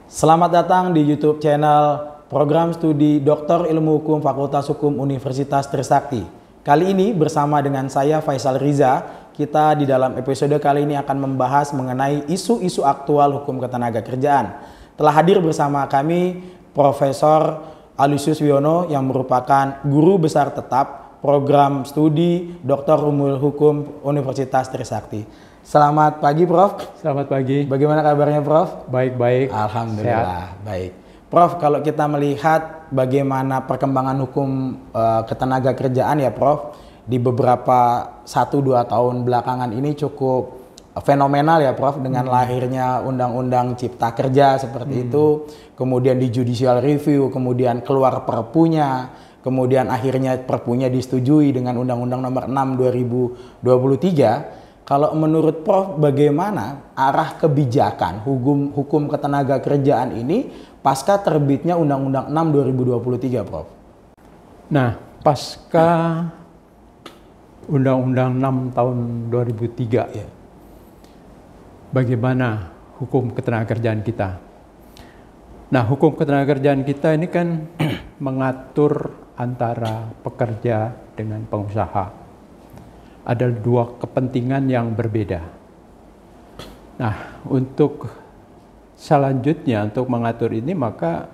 Selamat datang di YouTube channel Program Studi Doktor Ilmu Hukum Fakultas Hukum Universitas Trisakti. Kali ini bersama dengan saya Faisal Riza, kita di dalam episode kali ini akan membahas mengenai isu-isu aktual hukum ketenagakerjaan. Telah hadir bersama kami Profesor Alusius Wiono yang merupakan guru besar tetap Program Studi Doktor Ilmu Hukum Universitas Trisakti. Selamat pagi, Prof. Selamat pagi. Bagaimana kabarnya, Prof? Baik-baik. Alhamdulillah, baik. Prof, kalau kita melihat bagaimana perkembangan hukum ketenagakerjaan ya, Prof, di beberapa 1-2 tahun belakangan ini cukup fenomenal ya, Prof, dengan lahirnya Undang-Undang Cipta Kerja seperti itu, kemudian di judicial review, kemudian keluar perpunya, kemudian akhirnya perpunya disetujui dengan Undang-Undang Nomor 6 2023. Kalau menurut Prof, bagaimana arah kebijakan hukum ketenagakerjaan ini pasca terbitnya Undang-Undang 6 2023, Prof? Nah, pasca Undang-Undang 6 tahun 2003, Ya. Bagaimana hukum ketenagakerjaan kita? Nah, hukum ketenagakerjaan kita ini kan mengatur antara pekerja dengan pengusaha. Ada dua kepentingan yang berbeda. Nah, untuk selanjutnya untuk mengatur ini maka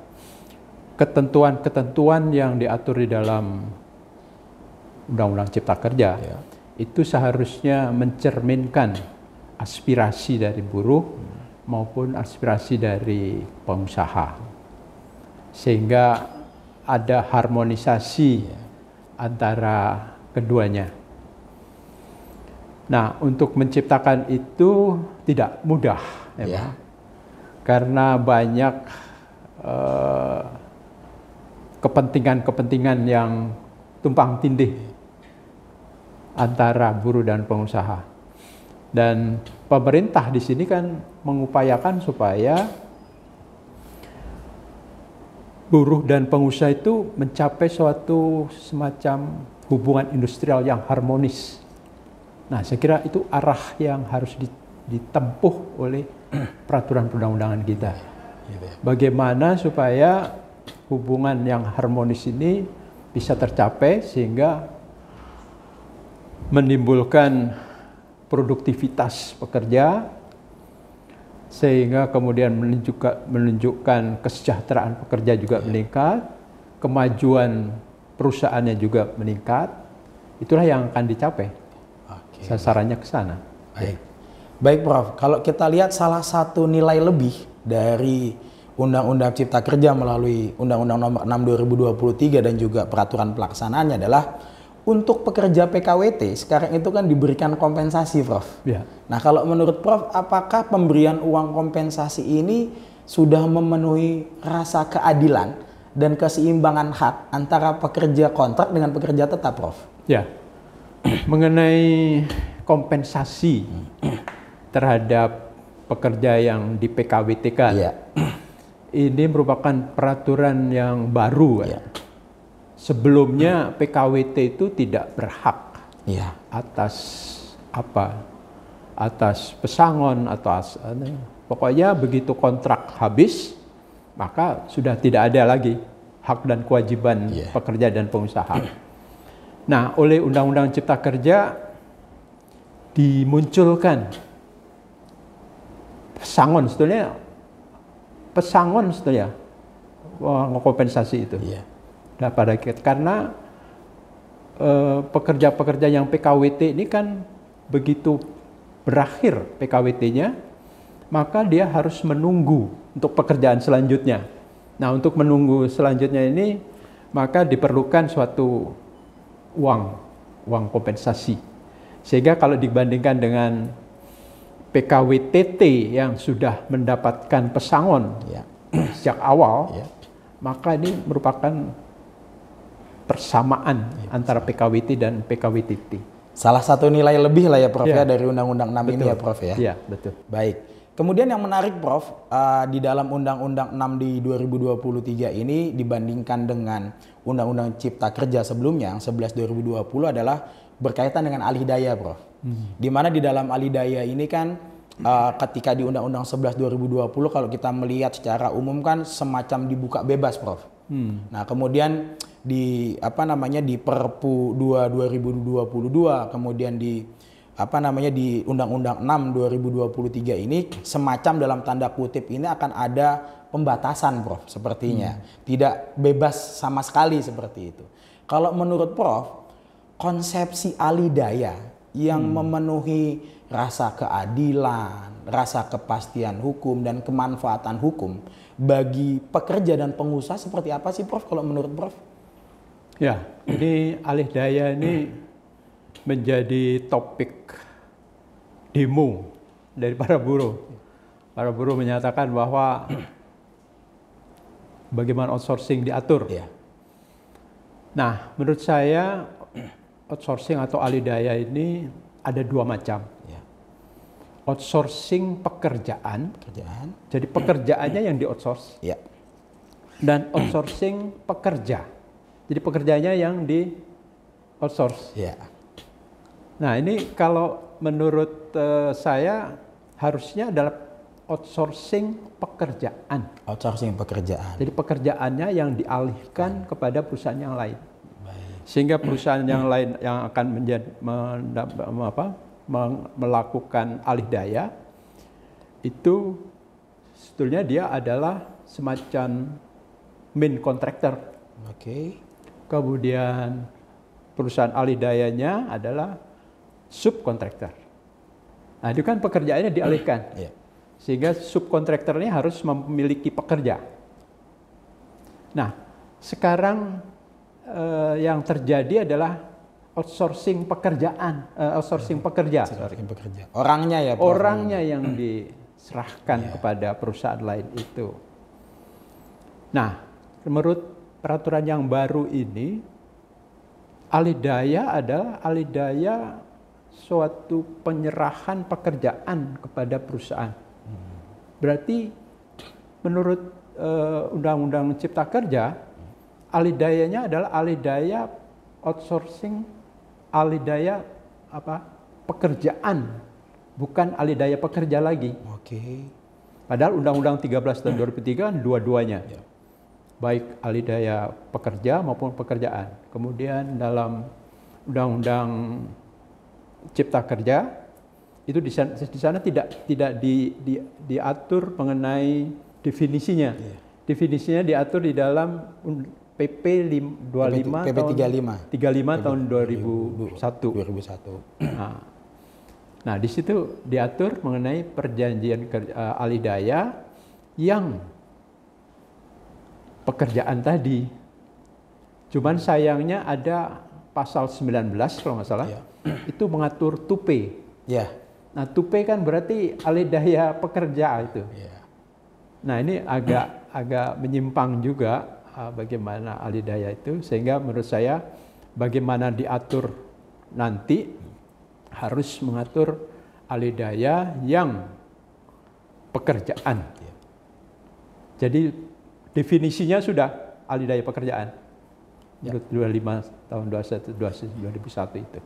ketentuan-ketentuan yang diatur di dalam Undang-Undang Cipta Kerja itu seharusnya mencerminkan aspirasi dari buruh maupun aspirasi dari pengusaha. Sehingga ada harmonisasi antara keduanya. Nah, untuk menciptakan itu tidak mudah, karena banyak kepentingan-kepentingan yang tumpang tindih antara buruh dan pengusaha. Dan pemerintah di sini kan mengupayakan supaya buruh dan pengusaha itu mencapai suatu semacam hubungan industrial yang harmonis. Nah, saya kira itu arah yang harus ditempuh oleh peraturan perundang-undangan kita. Bagaimana supaya hubungan yang harmonis ini bisa tercapai sehingga menimbulkan produktivitas pekerja, sehingga kemudian menunjukkan kesejahteraan pekerja juga meningkat, kemajuan perusahaannya juga meningkat. Itulah yang akan dicapai. Sasarannya ke sana. Baik, Prof. Kalau kita lihat salah satu nilai lebih dari Undang-Undang Cipta Kerja melalui Undang-Undang Nomor 6 2023 dan juga peraturan pelaksanaannya adalah untuk pekerja PKWT sekarang itu kan diberikan kompensasi, Prof. Ya. Nah, kalau menurut Prof, apakah pemberian uang kompensasi ini sudah memenuhi rasa keadilan dan keseimbangan hak antara pekerja kontrak dengan pekerja tetap, Prof? Ya. Mengenai kompensasi terhadap pekerja yang di PKWT-kan, ini merupakan peraturan yang baru. Sebelumnya PKWT itu tidak berhak atas apa? Atas pesangon atau pokoknya begitu kontrak habis maka sudah tidak ada lagi hak dan kewajiban pekerja dan pengusaha. Nah, oleh Undang-Undang Cipta Kerja dimunculkan pesangon sebetulnya kompensasi itu. Nah, karena pekerja-pekerja yang PKWT ini kan begitu berakhir PKWT-nya, maka dia harus menunggu untuk pekerjaan selanjutnya. Nah, untuk menunggu selanjutnya ini maka diperlukan suatu uang kompensasi. Sehingga kalau dibandingkan dengan PKWTT yang sudah mendapatkan pesangon sejak awal, maka ini merupakan persamaan antara PKWT dan PKWTT. Salah satu nilai lebih lah ya, Prof, dari Undang-Undang 6 ini ya, Prof ya. Iya, betul. Baik. Kemudian yang menarik, Prof, di dalam Undang-Undang 6 di 2023 ini dibandingkan dengan Undang-Undang Cipta Kerja sebelumnya yang 11 2020 adalah berkaitan dengan alih daya, Prof. Di mana di dalam alih daya ini kan ketika di Undang-Undang 11 2020 kalau kita melihat secara umum kan semacam dibuka bebas, Prof. Nah, kemudian di di Perpu 2 2022, kemudian di di Undang-Undang 6 2023 ini semacam dalam tanda kutip ini akan ada pembatasan, Prof, sepertinya. Tidak bebas sama sekali seperti itu. Kalau menurut Prof, konsepsi alidaya yang memenuhi rasa keadilan, rasa kepastian hukum dan kemanfaatan hukum bagi pekerja dan pengusaha seperti apa sih, Prof, kalau menurut Prof? Ya, ini alih daya ini menjadi topik demo dari para buruh. Para buruh menyatakan bahwa bagaimana outsourcing diatur. Ya. Nah, menurut saya outsourcing atau alih daya ini ada dua macam. Ya. Outsourcing pekerjaan. Jadi pekerjaannya yang di-outsource. Ya. Dan outsourcing pekerja. Jadi pekerjaannya yang di-outsource. Ya. Nah, ini kalau menurut saya harusnya adalah outsourcing pekerjaan. Outsourcing pekerjaan. Jadi pekerjaannya yang dialihkan kepada perusahaan yang lain. Baik. Sehingga perusahaan yang lain yang akan melakukan alih daya itu sebetulnya dia adalah semacam main contractor. Oke. Kemudian perusahaan alih dayanya adalah subkontraktor. Nah, itu kan pekerjaannya dialihkan. Ya. Sehingga subkontraktor ini harus memiliki pekerja. Nah, sekarang yang terjadi adalah outsourcing pekerjaan, outsourcing pekerja. Orangnya ya, Prof. Orangnya yang diserahkan kepada perusahaan lain itu. Nah, menurut peraturan yang baru ini, alih daya adalah alih daya suatu penyerahan pekerjaan kepada perusahaan. Berarti menurut Undang-Undang Cipta Kerja, alih dayanya adalah alih daya outsourcing, alih daya pekerjaan, bukan alih daya pekerja lagi. Oke. Padahal Undang-Undang 13 tahun 2003 kan dua-duanya. Ya. Baik alih daya pekerja maupun pekerjaan. Kemudian dalam Undang-Undang Cipta Kerja itu di sana tidak diatur mengenai definisinya. Yeah. Definisinya diatur di dalam PP 25 PP 35 tahun 2001. Nah, di situ diatur mengenai perjanjian alih daya yang pekerjaan tadi. Cuman sayangnya ada pasal 19 kalau nggak salah, itu mengatur tupe. Ya. Nah, tupe kan berarti alih daya pekerja itu. Ya. Nah, ini agak menyimpang juga bagaimana alih daya itu, sehingga menurut saya bagaimana diatur nanti harus mengatur alih daya yang pekerjaan. Ya. Jadi definisinya sudah alih daya pekerjaan. Menurut 25 tahun 2001 itu.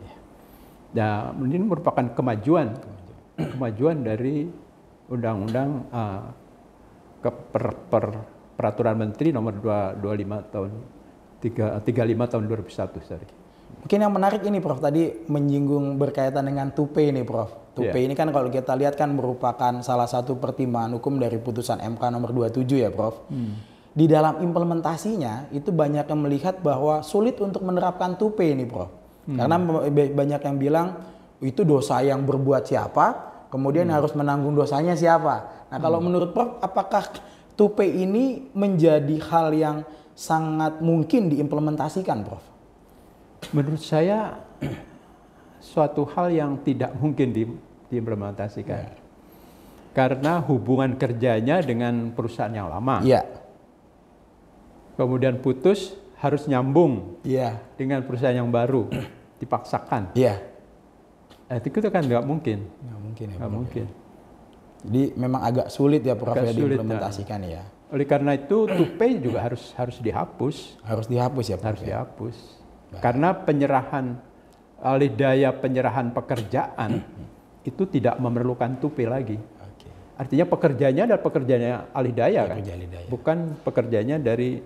Nah, ini merupakan kemajuan dari Undang-Undang Peraturan Menteri nomor 35 tahun 2001. Sorry. Mungkin yang menarik ini, Prof, tadi menyinggung berkaitan dengan tupe ini, Prof. Tupe ini kan kalau kita lihat kan merupakan salah satu pertimbangan hukum dari putusan MK nomor 27 ya, Prof. Di dalam implementasinya itu banyak yang melihat bahwa sulit untuk menerapkan tupe ini, Prof. Karena banyak yang bilang itu dosa yang berbuat siapa, kemudian harus menanggung dosanya siapa. Nah, kalau menurut Prof, apakah tupe ini menjadi hal yang sangat mungkin diimplementasikan, Prof? Menurut saya suatu hal yang tidak mungkin diimplementasikan. Karena hubungan kerjanya dengan perusahaan yang lama. Iya. Kemudian putus, harus nyambung dengan perusahaan yang baru, dipaksakan. Iya. Itu kan nggak mungkin. Nggak mungkin. Jadi memang agak sulit ya, Prof, ya diimplementasikan ya. Oleh karena itu tupe juga harus dihapus. Harus dihapus ya, Prof. Harus dihapus. Karena penyerahan alih daya penyerahan pekerjaan itu tidak memerlukan tupe lagi. Oke. Artinya pekerjanya adalah pekerjanya alih daya kan, Pekerja alih daya. bukan pekerjanya dari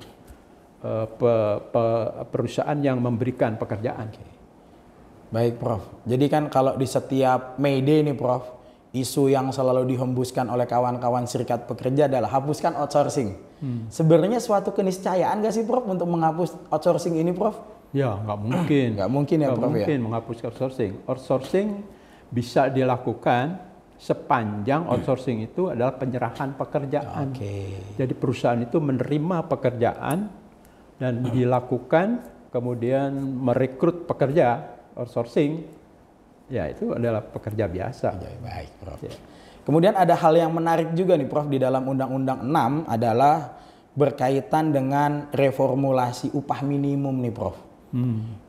perusahaan yang memberikan pekerjaan. Baik Prof. Jadi kan kalau di setiap May Day nih Prof, isu yang selalu dihembuskan oleh kawan-kawan serikat pekerja adalah hapuskan outsourcing. Sebenarnya suatu keniscayaan nggak sih Prof untuk menghapus outsourcing ini Prof? Ya nggak mungkin. Nggak mungkin ya Nggak Prof mungkin ya? menghapus outsourcing. Outsourcing bisa dilakukan sepanjang outsourcing itu adalah penyerahan pekerjaan. Oke. Jadi perusahaan itu menerima pekerjaan dan dilakukan, kemudian merekrut pekerja outsourcing, ya itu adalah pekerja biasa. Baik Prof. Ya. Kemudian ada hal yang menarik juga nih Prof di dalam Undang-Undang 6 adalah berkaitan dengan reformulasi upah minimum nih Prof.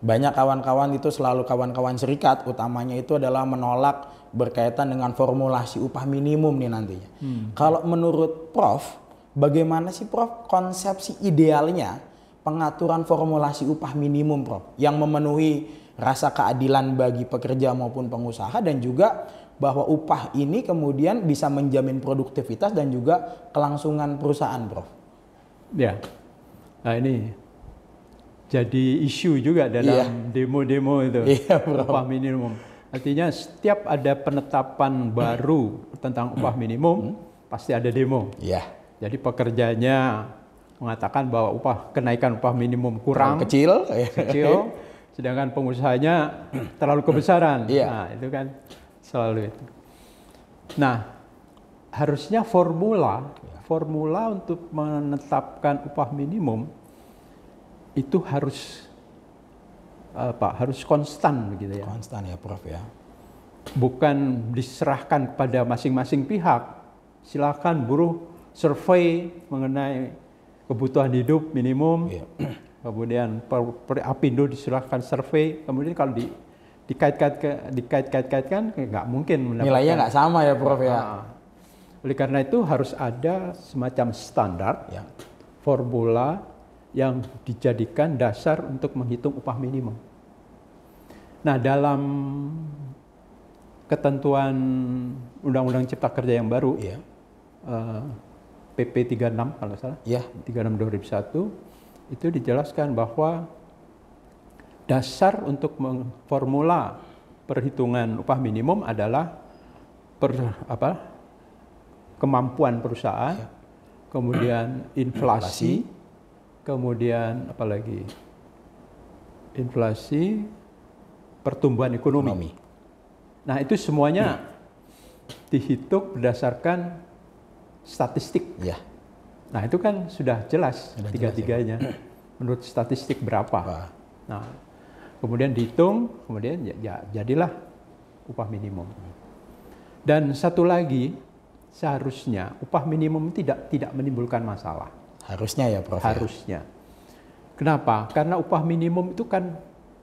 Banyak kawan-kawan itu selalu kawan-kawan serikat utamanya itu adalah menolak berkaitan dengan formulasi upah minimum nih nantinya. Kalau menurut Prof, bagaimana sih Prof konsepsi idealnya pengaturan formulasi upah minimum Prof yang memenuhi rasa keadilan bagi pekerja maupun pengusaha dan juga bahwa upah ini kemudian bisa menjamin produktivitas dan juga kelangsungan perusahaan Prof. Ya, nah ini jadi isu juga dalam demo-demo itu, upah minimum. Artinya setiap ada penetapan baru tentang upah minimum, pasti ada demo. Iya. Jadi pekerjanya mengatakan bahwa kenaikan upah minimum kurang, kecil, sedangkan pengusahanya terlalu kebesaran. Iya. Nah, itu kan selalu itu. Nah, harusnya formula untuk menetapkan upah minimum itu harus konstan begitu ya. Konstan ya Prof ya. Bukan diserahkan kepada masing-masing pihak. Silakan buruh survei mengenai kebutuhan hidup minimum. Iya. Kemudian Apindo diserahkan survei, kemudian kalau dikait-kaitkan nggak mungkin mendapatkan. Nilainya nggak sama ya Prof ya. Oleh karena itu harus ada semacam standar formula yang dijadikan dasar untuk menghitung upah minimum. Nah, dalam ketentuan Undang-Undang Cipta Kerja yang baru, PP 36 kalau salah, 36 2001, itu dijelaskan bahwa dasar untuk formula perhitungan upah minimum adalah kemampuan perusahaan, kemudian inflasi, kemudian apalagi inflasi, pertumbuhan ekonomi. Nah, itu semuanya dihitung berdasarkan statistik. Iya. Nah, itu kan sudah jelas tiga-tiganya. Menurut statistik berapa. Nah, kemudian dihitung, kemudian jadilah upah minimum. Dan satu lagi, seharusnya upah minimum tidak menimbulkan masalah. Harusnya ya Prof. Harusnya. Kenapa? Karena upah minimum itu kan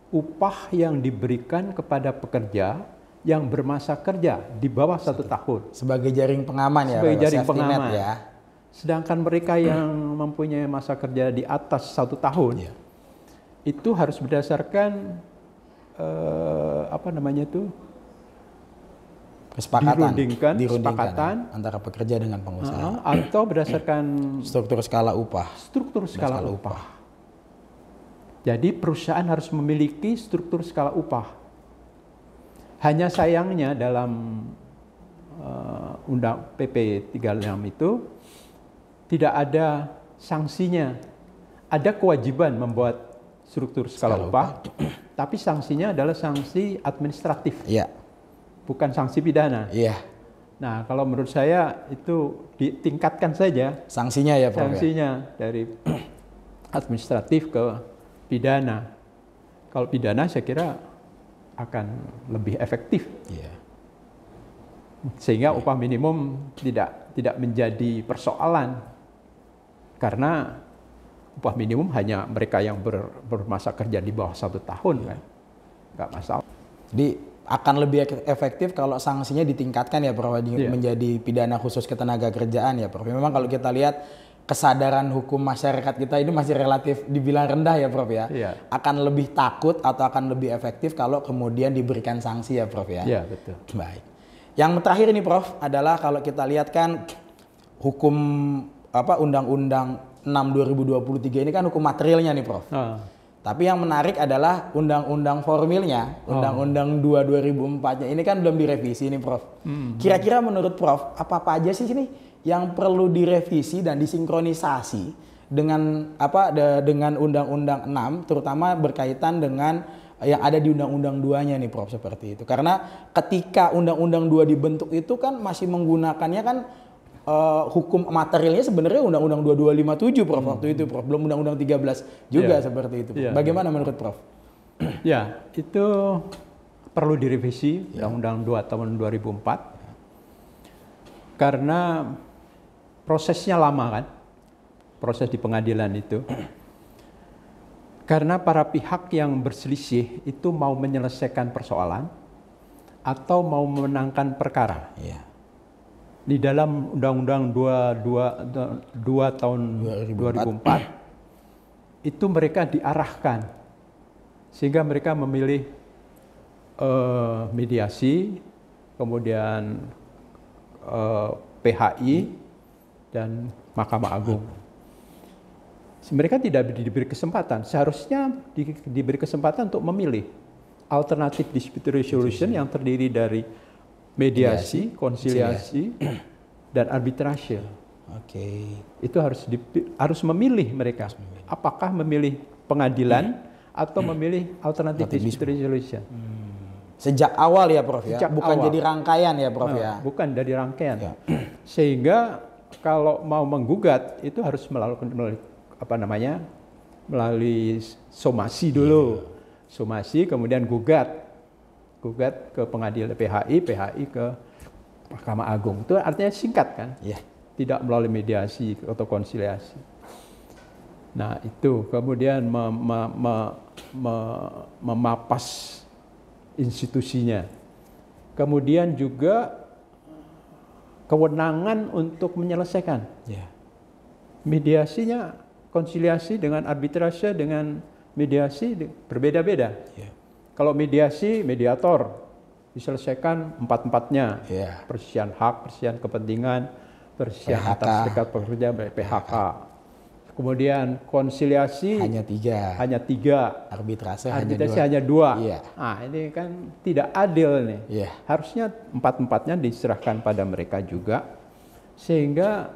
upah yang diberikan kepada pekerja yang bermasa kerja di bawah 1 tahun. Sebagai jaring pengaman ya. Sebagai jaring safety net pengaman. ya. Sedangkan mereka yang mempunyai masa kerja di atas 1 tahun, itu harus berdasarkan dirundingkan antara pekerja dengan pengusaha atau berdasarkan struktur skala upah. Jadi perusahaan harus memiliki struktur skala upah. Hanya sayangnya dalam Undang PP 36 itu tidak ada sanksinya. Ada kewajiban membuat struktur skala upah, tapi sanksinya adalah sanksi administratif. Bukan sanksi pidana. Nah, kalau menurut saya itu ditingkatkan saja sanksinya ya Prof. Sanksinya dari administratif ke pidana. Kalau pidana saya kira akan lebih efektif. Sehingga upah minimum tidak menjadi persoalan. Karena upah minimum hanya mereka yang bermasa kerja di bawah 1 tahun kan. Nggak masalah. Jadi akan lebih efektif kalau sanksinya ditingkatkan ya Prof, menjadi pidana khusus ketenaga kerjaan ya Prof. Memang kalau kita lihat kesadaran hukum masyarakat kita ini masih relatif dibilang rendah ya Prof ya. Akan lebih takut atau akan lebih efektif kalau kemudian diberikan sanksi ya Prof ya. Iya, betul. Baik. Yang terakhir ini Prof adalah kalau kita lihat kan hukum Undang-Undang 6 2023 ini kan hukum materialnya nih Prof. Tapi yang menarik adalah undang-undang formilnya, Undang-Undang 2 2004-nya ini kan belum direvisi nih Prof. Kira-kira menurut Prof, apa-apa aja sih ini yang perlu direvisi dan disinkronisasi dengan dengan Undang-Undang 6 terutama berkaitan dengan yang ada di Undang-Undang 2-nya nih Prof, seperti itu. Karena ketika Undang-Undang 2 dibentuk itu kan masih menggunakannya kan hukum materialnya sebenarnya Undang-Undang 2257 Prof waktu itu Prof, belum Undang-Undang 13 juga seperti itu. Bagaimana menurut Prof? Ya, itu perlu direvisi Undang-Undang 2 tahun 2004 karena prosesnya lama kan, proses di pengadilan itu. Karena para pihak yang berselisih itu mau menyelesaikan persoalan atau mau memenangkan perkara. Di dalam Undang-Undang 2 tahun 2004 itu mereka diarahkan sehingga mereka memilih mediasi, kemudian PHI dan Mahkamah Agung. Mereka tidak diberi kesempatan, seharusnya diberi kesempatan untuk memilih alternatif dispute resolution yang terdiri dari mediasi, konsiliasi, dan arbitrase. Itu harus memilih mereka. Apakah memilih pengadilan atau memilih alternatif dispute resolution? Sejak awal ya Prof ya, bukan awal. Jadi rangkaian ya Prof ya. Bukan dari rangkaian. Sehingga kalau mau menggugat itu harus melalui somasi dulu. Somasi kemudian gugat ke pengadilan PHI ke Mahkamah Agung. Itu artinya singkat kan? Tidak melalui mediasi atau konsiliasi. Nah itu kemudian memapas institusinya. Kemudian juga kewenangan untuk menyelesaikan. Mediasinya, konsiliasi dengan arbitrase dengan mediasi berbeda-beda. Kalau mediasi, mediator diselesaikan empat-empatnya, perselisihan hak, perselisihan kepentingan, perselisihan atas serikat pekerja, PHK. Kemudian konsiliasi hanya tiga, arbitrase hanya dua. Nah ini kan tidak adil nih. Harusnya empat-empatnya diserahkan pada mereka juga, sehingga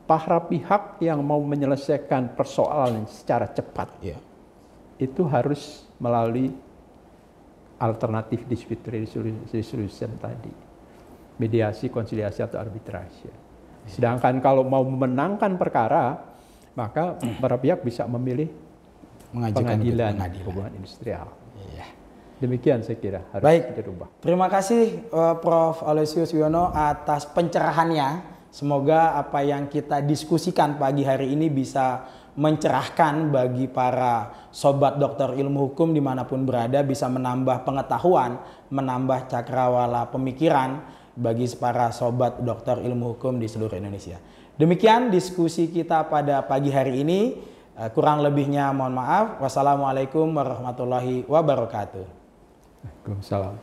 para pihak yang mau menyelesaikan persoalan secara cepat itu harus melalui alternatif dispute resolution tadi, mediasi, konsiliasi atau arbitrase. Sedangkan kalau mau memenangkan perkara, maka para pihak bisa memilih pengadilan hubungan industrial. Demikian saya kira harus dirubah. Terima kasih Prof. Aloysius Wiono atas pencerahannya. Semoga apa yang kita diskusikan pagi hari ini bisa mencerahkan bagi para sobat dokter ilmu hukum dimanapun berada, bisa menambah pengetahuan, menambah cakrawala pemikiran bagi para sobat dokter ilmu hukum di seluruh Indonesia. Demikian diskusi kita pada pagi hari ini. Kurang lebihnya mohon maaf. Wassalamualaikum warahmatullahi wabarakatuh. Waalaikumsalam.